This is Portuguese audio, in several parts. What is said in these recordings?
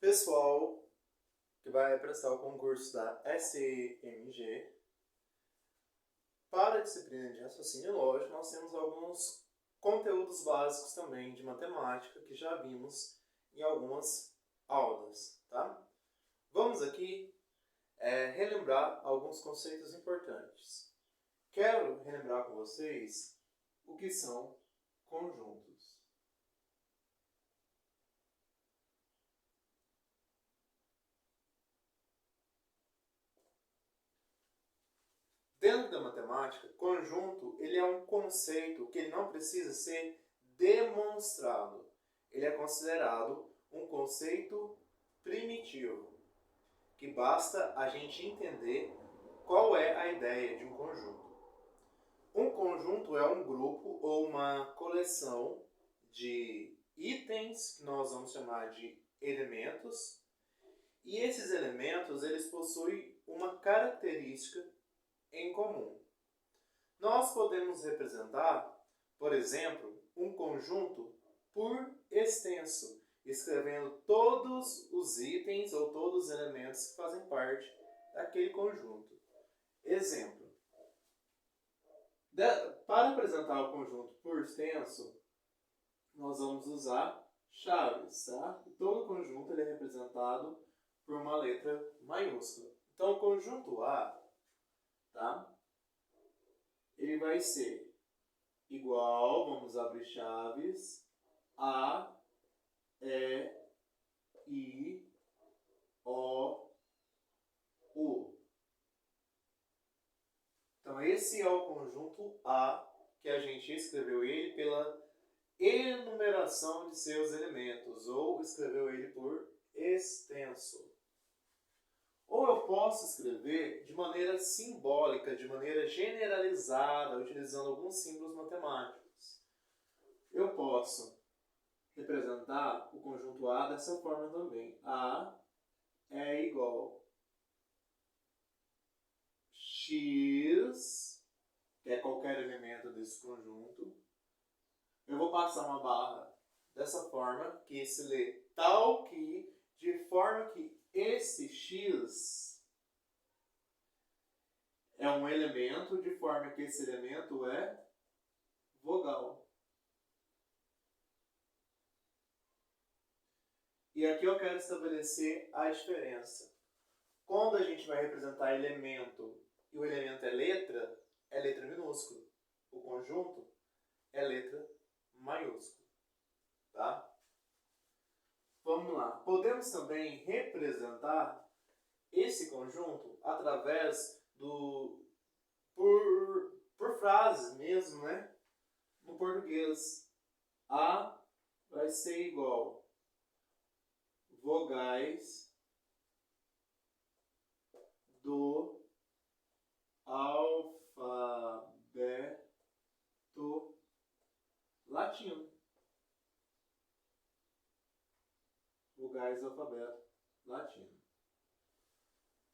Pessoal que vai prestar o concurso da SEMG, para a disciplina de raciocínio lógico, nós temos alguns conteúdos básicos também de matemática que já vimos em algumas aulas, tá? Vamos aqui relembrar alguns conceitos importantes. Quero relembrar com vocês o que são conjuntos. Dentro da matemática, conjunto ele é um conceito que ele não precisa ser demonstrado. Ele é considerado um conceito primitivo, que basta a gente entender qual é a ideia de um conjunto. Um conjunto é um grupo ou uma coleção de itens que nós vamos chamar de elementos, e esses elementos eles possuem uma característica em comum. Nós podemos representar, por exemplo, um conjunto por extenso, escrevendo todos os itens ou todos os elementos que fazem parte daquele conjunto. Exemplo. Para apresentar o conjunto por extenso, nós vamos usar chaves, tá? E todo conjunto ele é representado por uma letra maiúscula. Então, o conjunto A, tá? Ele vai ser igual, vamos abrir chaves, A, E, I, O, U. Então, esse é o conjunto A, que a gente escreveu ele pela enumeração de seus elementos, ou escreveu ele por extenso. Ou eu posso escrever de maneira simbólica, de maneira generalizada, utilizando alguns símbolos matemáticos. Eu posso representar o conjunto A dessa forma também. A é igual x, que é qualquer elemento desse conjunto. Eu vou passar uma barra dessa forma, que se lê tal que, de forma que esse x é um elemento, de forma que esse elemento é vogal. E aqui eu quero estabelecer a diferença. Quando a gente vai representar elemento e o elemento é letra minúscula. O conjunto é letra maiúscula. Tá? Vamos lá. Podemos também representar esse conjunto através por frases mesmo, né? No português, A vai ser igual vogais do alfabeto latino. Vogais do alfabeto latino.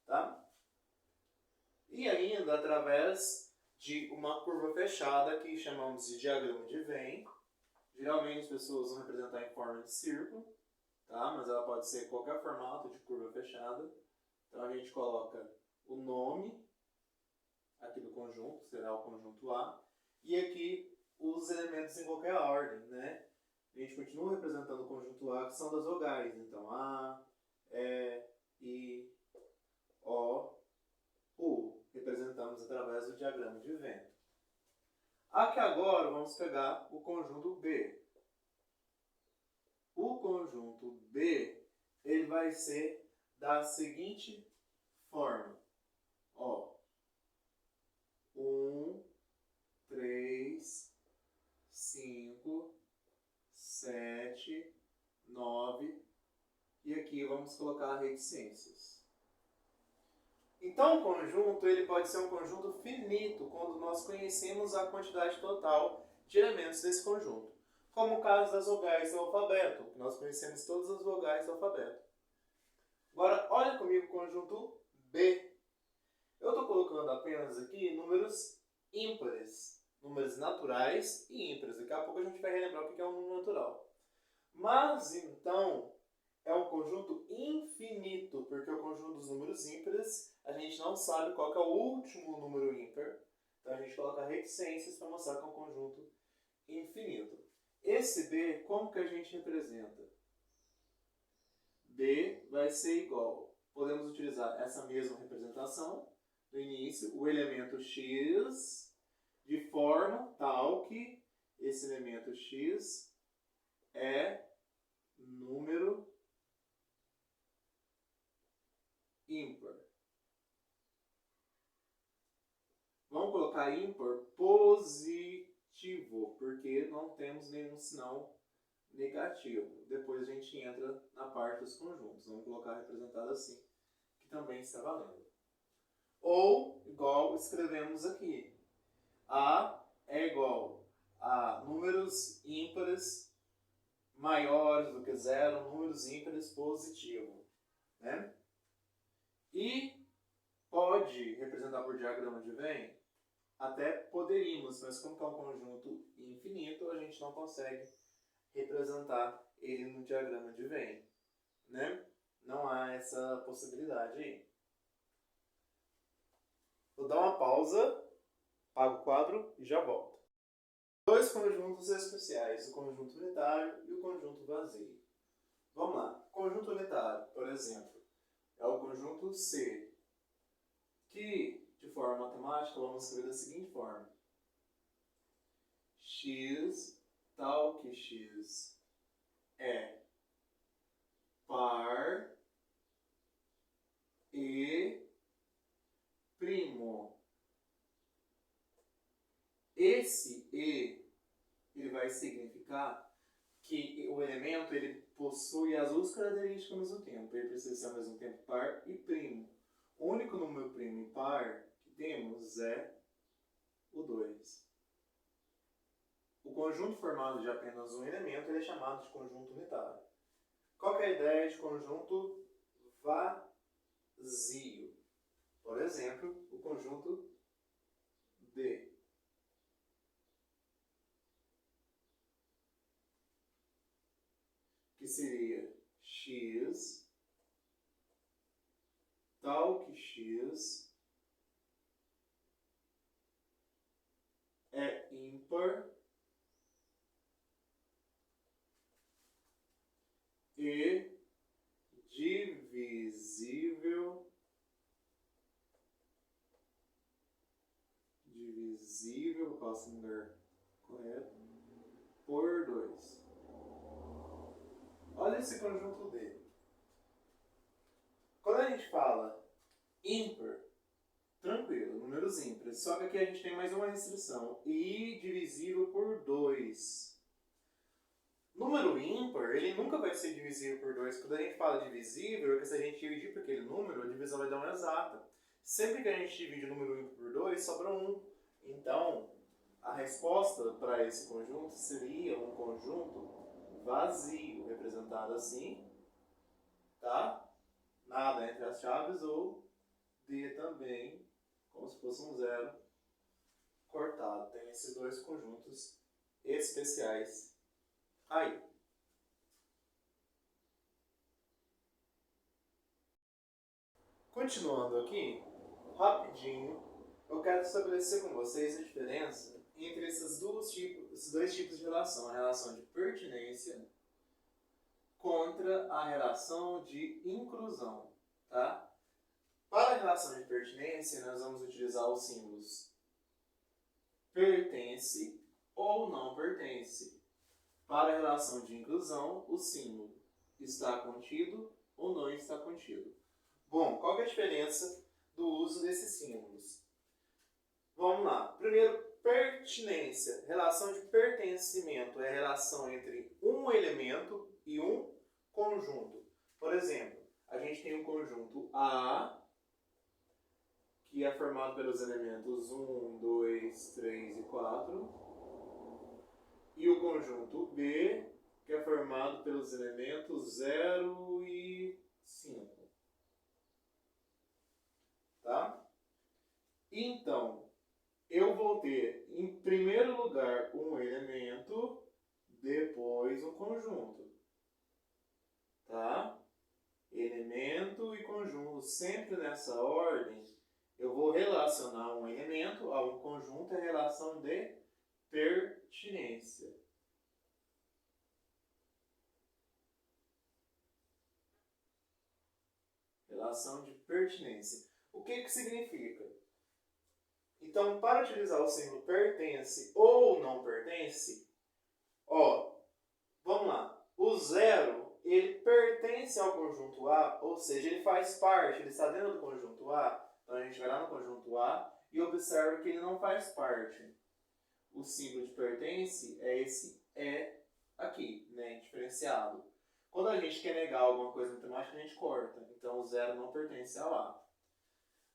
Tá? E ainda através de uma curva fechada que chamamos de diagrama de Venn. Geralmente as pessoas vão representar em forma de círculo, tá? Mas ela pode ser qualquer formato de curva fechada. Então a gente coloca o nome aqui do conjunto, será o conjunto A, e aqui os elementos em qualquer ordem, né? A gente continua representando o conjunto A, que são das vogais. Então A, E, I, O, U. Representamos através do diagrama de Venn. Aqui agora vamos pegar o conjunto B. O conjunto B ele vai ser da seguinte forma. Ó, 1, 3, 5, 7, 9 e aqui vamos colocar reticências. Então, o conjunto ele pode ser um conjunto finito quando nós conhecemos a quantidade total de elementos desse conjunto. Como o caso das vogais do alfabeto, que nós conhecemos todas as vogais do alfabeto. Agora, olha comigo o conjunto B. Eu estou colocando apenas aqui números ímpares, números naturais e ímpares. Daqui a pouco a gente vai relembrar o que é um número natural. Mas, então, é um conjunto não sabe qual que é o último número ímpar. Então a gente coloca reticências para mostrar que é um conjunto infinito. Esse B, como que a gente representa? B vai ser igual. Podemos utilizar essa mesma representação do início, o elemento x, de forma tal que esse elemento x é número ímpar. Vamos colocar ímpar positivo, porque não temos nenhum sinal negativo. Depois a gente entra na parte dos conjuntos. Vamos colocar representado assim, que também está valendo. Ou, igual escrevemos aqui, A é igual a números ímpares maiores do que zero, números ímpares positivo, né? E pode representar por diagrama de Venn? Até poderíamos, mas como é um conjunto infinito, a gente não consegue representar ele no diagrama de Venn, né? Não há essa possibilidade aí. Vou dar uma pausa, apago o quadro e já volto. Dois conjuntos especiais, o conjunto unitário e o conjunto vazio. Vamos lá. Conjunto unitário, por exemplo, é o conjunto C, que, de forma matemática, vamos escrever da seguinte forma. X tal que x é par e primo. Esse e ele vai significar que o elemento ele possui as duas características ao mesmo tempo. Ele precisa ser ao mesmo tempo par e primo. O único número primo e par que temos é o 2. O conjunto formado de apenas um elemento ele é chamado de conjunto unitário. Qual que é a ideia de conjunto vazio? Por exemplo, o conjunto D. Que seria x tal que x é ímpar e divisível posso lugar correto, por 2. Olha esse conjunto D. Quando a gente fala ímpar, tranquilo, números ímpares. Só que aqui a gente tem mais uma restrição. I divisível por 2. Número ímpar, ele nunca vai ser divisível por 2. Quando a gente fala divisível, é que se a gente dividir por aquele número, a divisão vai dar uma exata. Sempre que a gente divide o número ímpar por 2, sobra 1. Então, a resposta para esse conjunto seria um conjunto vazio, representado assim, tá? Nada entre as chaves, ou D também, como se fosse um zero cortado. Tem esses dois conjuntos especiais aí. Continuando aqui, rapidinho, eu quero estabelecer com vocês a diferença entre esses dois tipos de relação. A relação de pertinência contra a relação de inclusão, tá? Para a relação de pertinência, nós vamos utilizar os símbolos pertence ou não pertence. Para a relação de inclusão, o símbolo está contido ou não está contido. Bom, qual é a diferença do uso desses símbolos? Vamos lá. Primeiro, pertinência. Relação de pertencimento é a relação entre um elemento e um conjunto. Por exemplo, a gente tem um conjunto A, que é formado pelos elementos 1, 2, 3 e 4. E o conjunto B, que é formado pelos elementos 0 e 5. Tá? Então, eu vou ter, em primeiro lugar, um elemento, depois um conjunto. Tá? Elemento e conjunto, sempre nessa ordem, Eu vou relacionar um elemento a um conjunto em relação de pertinência. Relação de pertinência. O que significa? Então, para utilizar o símbolo pertence ou não pertence, vamos lá. O zero, ele pertence ao conjunto A, ou seja, ele faz parte, ele está dentro do conjunto A. Então, a gente vai lá no conjunto A e observa que ele não faz parte. O símbolo de pertence é esse E aqui, né, diferenciado. Quando a gente quer negar alguma coisa matemática, a gente corta. Então, o zero não pertence ao A.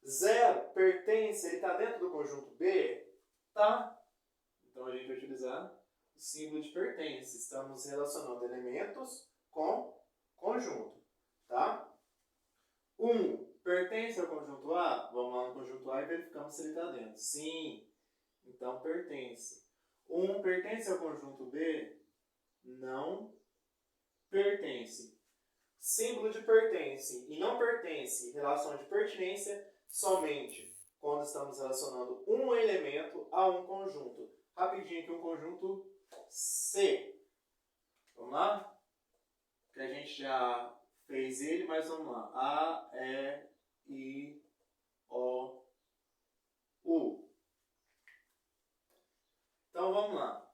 Zero pertence, ele está dentro do conjunto B? Tá. Então, a gente vai utilizar o símbolo de pertence. Estamos relacionando elementos com conjunto. Tá? 1 pertence ao conjunto A? Vamos lá no conjunto A e verificamos se ele está dentro. Sim. Então, pertence. 1 pertence ao conjunto B? Não pertence. Símbolo de pertence e não pertence, relação de pertinência, somente quando estamos relacionando um elemento a um conjunto. Rapidinho aqui, um conjunto C. Vamos lá? Que a gente já fez ele, mas vamos lá. A, E, I, O, U. Então, vamos lá.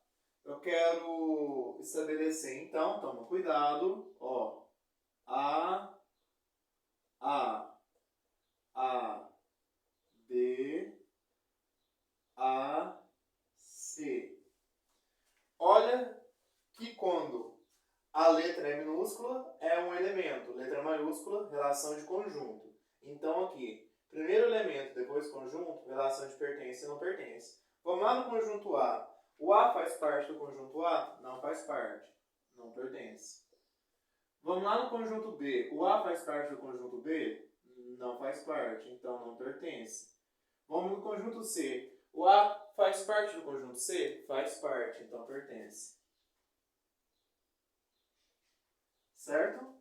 Eu quero estabelecer, então, toma cuidado, A, B, A, C. Olha que quando a letra é minúscula, é um elemento. Letra maiúscula, relação de conjunto. Então, aqui, primeiro elemento, depois conjunto, relação de pertence e não pertence. Vamos lá no conjunto A. O A faz parte do conjunto A? Não faz parte. Não pertence. Vamos lá no conjunto B. O A faz parte do conjunto B? Não faz parte, então não pertence. Vamos no conjunto C. O A faz parte do conjunto C? Faz parte, então pertence. Certo?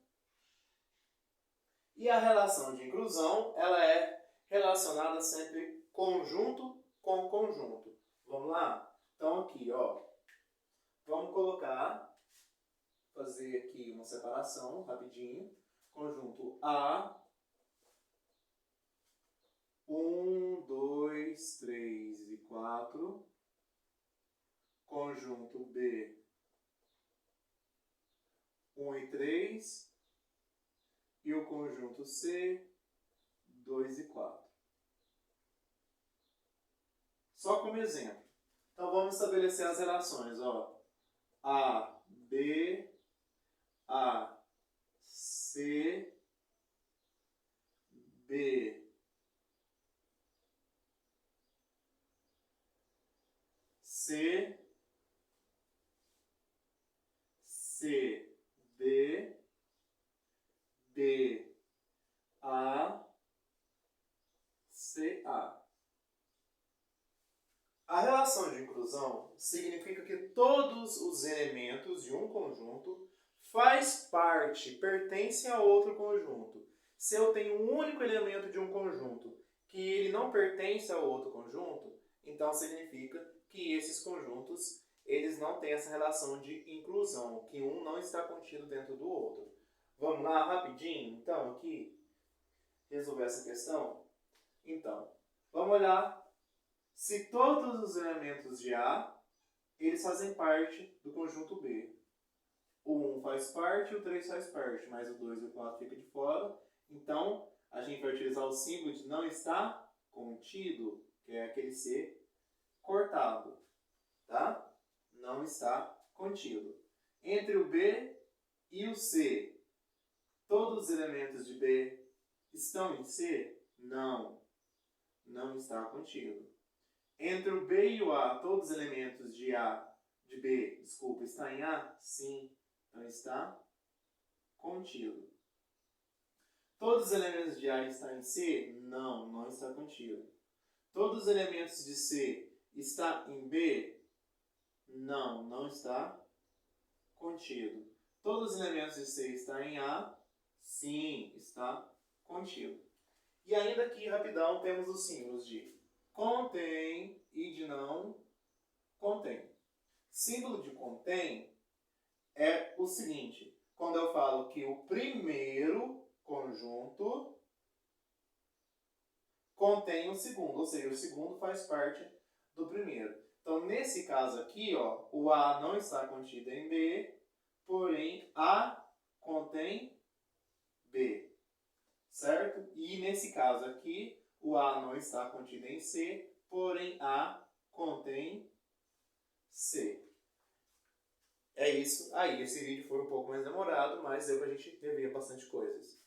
E a relação de inclusão, ela é relacionada sempre conjunto com conjunto. Vamos lá? Então aqui, vamos fazer aqui uma separação rapidinho. Conjunto A, 1, 2, 3 e 4. Conjunto B, 1 e 3. E o conjunto C, 2 e 4. Só como exemplo. Então, vamos estabelecer as relações. A, B, A, C, B, C, C, B, B, A, C, A. A relação de inclusão significa que todos os elementos de um conjunto faz parte, pertencem a outro conjunto. Se eu tenho um único elemento de um conjunto que ele não pertence a outro conjunto, então significa que esses conjuntos eles não têm essa relação de inclusão, que um não está contido dentro do outro. Vamos lá rapidinho, então, aqui, resolver essa questão? Então, vamos olhar se todos os elementos de A, eles fazem parte do conjunto B. O 1 faz parte, o 3 faz parte, mas o 2 e o 4 ficam de fora. Então, a gente vai utilizar o símbolo de não está contido, que é aquele C cortado. Tá? Não está contido. Entre o B e o C, todos os elementos de B estão em C? Não. Não está contido. Entre o B e o A, todos os elementos de B, está em A? Sim. Então está contido. Todos os elementos de A estão em C? Não, não está contido. Todos os elementos de C estão em B? Não, não está contido. Todos os elementos de C estão em A? Sim, está contido. E ainda aqui, rapidão, temos os símbolos de contém e de não contém. Símbolo de contém é o seguinte, quando eu falo que o primeiro conjunto contém o segundo, ou seja, o segundo faz parte do primeiro. Então, nesse caso aqui, ó, o A não está contido em B, porém A contém B, certo? E nesse caso aqui, o A não está contido em C, porém A contém C. É isso aí. Esse vídeo foi um pouco mais demorado, mas deu pra gente rever bastante coisas.